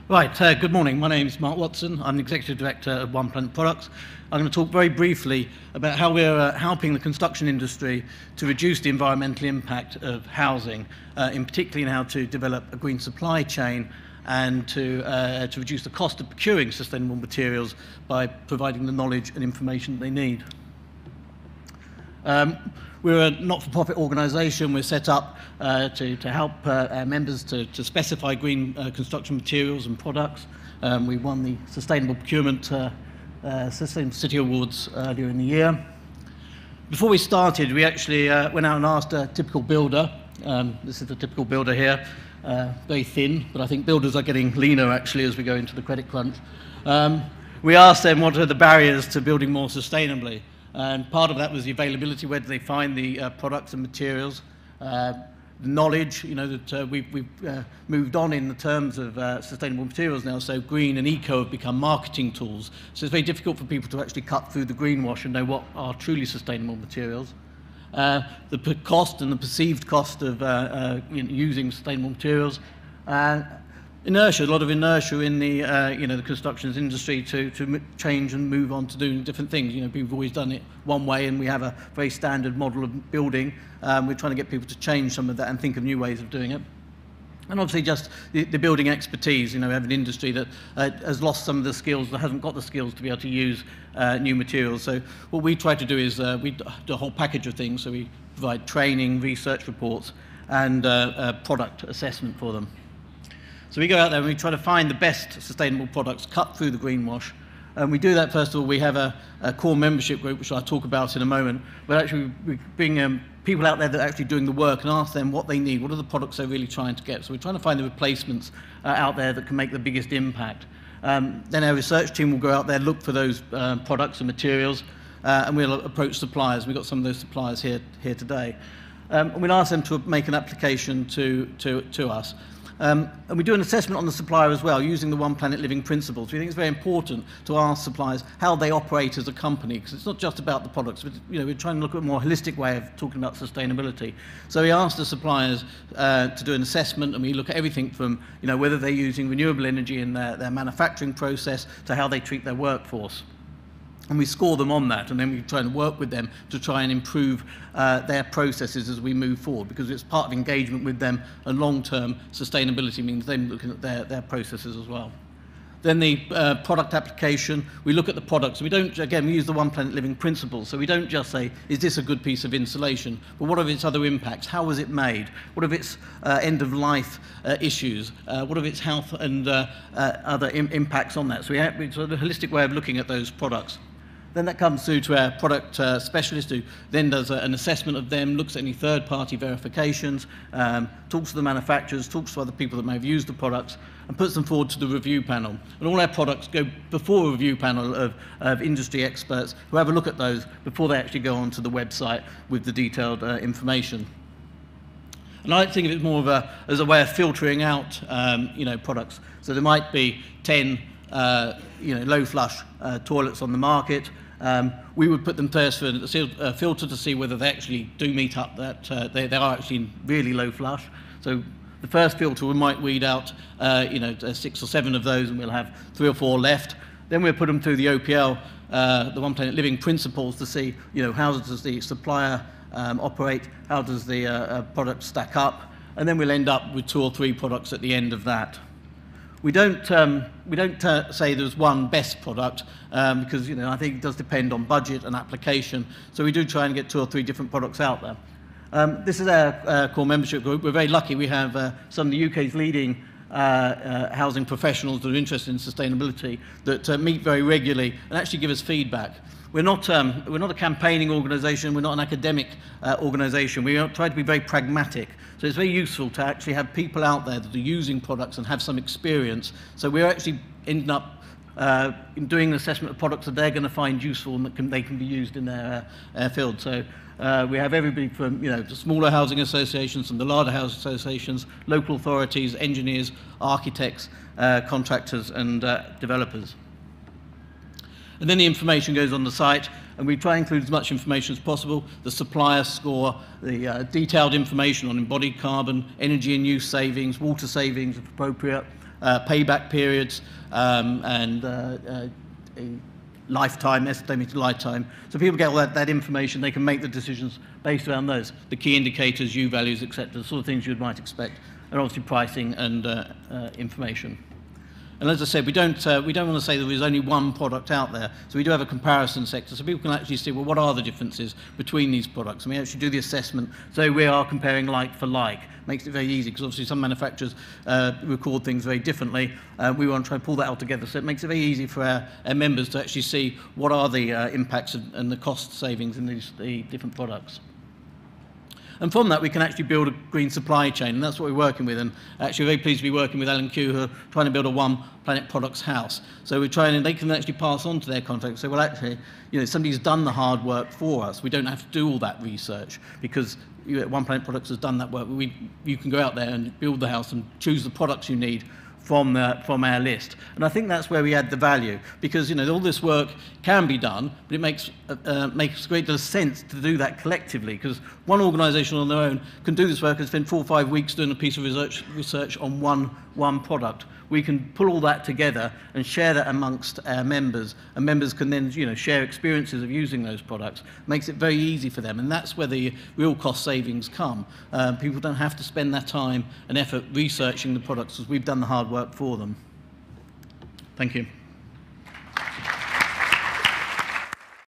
Right, good morning. My name is Mark Watson. I'm the Executive Director of One Planet Products. I'm going to talk very briefly about how we're helping the construction industry to reduce the environmental impact of housing, in particular in how to develop a green supply chain and to reduce the cost of procuring sustainable materials by providing the knowledge and information that they need. We're a not-for-profit organisation. We're set up to help our members to specify green construction materials and products. We won the Sustainable Procurement Sustainable City Awards earlier in the year. Before we started, we actually went out and asked a typical builder. This is the typical builder here, very thin, but I think builders are getting leaner actually as we go into the credit crunch. We asked them what are the barriers to building more sustainably. And part of that was the availability, where do they find the products and materials, the knowledge, that we've moved on in the terms of sustainable materials now, so green and eco have become marketing tools. So it's very difficult for people to actually cut through the greenwash and know what are truly sustainable materials. The cost and the perceived cost of using sustainable materials. Inertia, a lot of inertia in the the construction industry to change and move on to doing different things. People have always done it one way, and we have a very standard model of building. We're trying to get people to change some of that and think of new ways of doing it. And obviously just the building expertise. We have an industry that has lost some of the skills, that hasn't got the skills to be able to use new materials. So what we try to do is we do a whole package of things. So we provide training, research reports, and product assessment for them. So we go out there and we try to find the best sustainable products, cut through the greenwash. And we do that, first of all, we have a core membership group, which I'll talk about in a moment. But actually, we bring people out there that are actually doing the work and ask them what they need, what are the products they're really trying to get. So we're trying to find the replacements out there that can make the biggest impact. Then our research team will go out there, look for those products and materials, and we'll approach suppliers. We've got some of those suppliers here today. And we'll ask them to make an application to us. And we do an assessment on the supplier as well, using the One Planet Living principles. We think it's very important to ask suppliers how they operate as a company, because it's not just about the products, but we're trying to look at a more holistic way of talking about sustainability. So we ask the suppliers to do an assessment, and we look at everything from whether they're using renewable energy in their manufacturing process to how they treat their workforce. And we score them on that, and then we try and work with them to try and improve their processes as we move forward, because it's part of engagement with them, and long-term sustainability means them looking at their processes as well. Then the product application, we look at the products. We don't, again, we use the One Planet Living principles, so we don't just say, is this a good piece of insulation, but what are its other impacts? How was it made? What are its end-of-life issues? What are its health and other impacts on that? So we have sort of a holistic way of looking at those products. Then that comes through to our product specialist, who then does an assessment of them, looks at any third-party verifications, talks to the manufacturers, talks to other people that may have used the products, and puts them forward to the review panel. And all our products go before a review panel of industry experts who have a look at those before they actually go onto the website with the detailed information. And I think of it more of as a way of filtering out products. So there might be 10 low flush toilets on the market. We would put them first for a filter to see whether they actually do meet up that they are actually really low flush. So the first filter, we might weed out 6 or 7 of those, and we'll have 3 or 4 left. Then we'll put them through the OPL, the One Planet Living principles, to see how does the supplier operate, how does the product stack up, and then we'll end up with 2 or 3 products at the end of that. We don't say there's one best product, because I think it does depend on budget and application. So we do try and get 2 or 3 different products out there. This is our core membership group. We're very lucky. We have some of the UK's leading housing professionals that are interested in sustainability that meet very regularly and actually give us feedback. We're not a campaigning organisation. We're not an academic organisation. We try to be very pragmatic. So it's very useful to actually have people out there that are using products and have some experience. So we're actually ending up in doing an assessment of products that they're going to find useful and that they can be used in their field. So we have everybody from the smaller housing associations, from the larger housing associations, local authorities, engineers, architects, contractors, and developers. And then the information goes on the site, and we try to include as much information as possible: the supplier score, the detailed information on embodied carbon, energy and use savings, water savings if appropriate, payback periods, and lifetime, estimated lifetime. So people get all that information, they can make the decisions based around those, the key indicators, U values, etc., the sort of things you might expect, and obviously pricing and information. And as I said, we don't want to say there is only one product out there, so we do have a comparison sector, so people can actually see, well, what are the differences between these products? And we actually do the assessment, so we are comparing like for like. Makes it very easy, because obviously some manufacturers record things very differently. We want to try and pull that all together, so it makes it very easy for our members to actually see what are the impacts and the cost savings in the different products. And from that, we can actually build a green supply chain, and that's what we're working with. And actually, very pleased to be working with L&Q, who are trying to build a One Planet Products house. So we're trying, and they can actually pass on to their contractors. So, well, actually, you know, somebody's done the hard work for us. We don't have to do all that research, because One Planet Products has done that work. You can go out there and build the house and choose the products you need from our list. And I think that's where we add the value, because, you know, all this work can be done, but it makes a great deal of sense to do that collectively, because one organisation on their own can do this work and spend 4 or 5 weeks doing a piece of research on one product. We can pull all that together and share that amongst our members, and members can then, you know, share experiences of using those products. Makes it very easy for them, and that's where the real cost savings come. People don't have to spend that time and effort researching the products, because we've done the hard work for them. Thank you.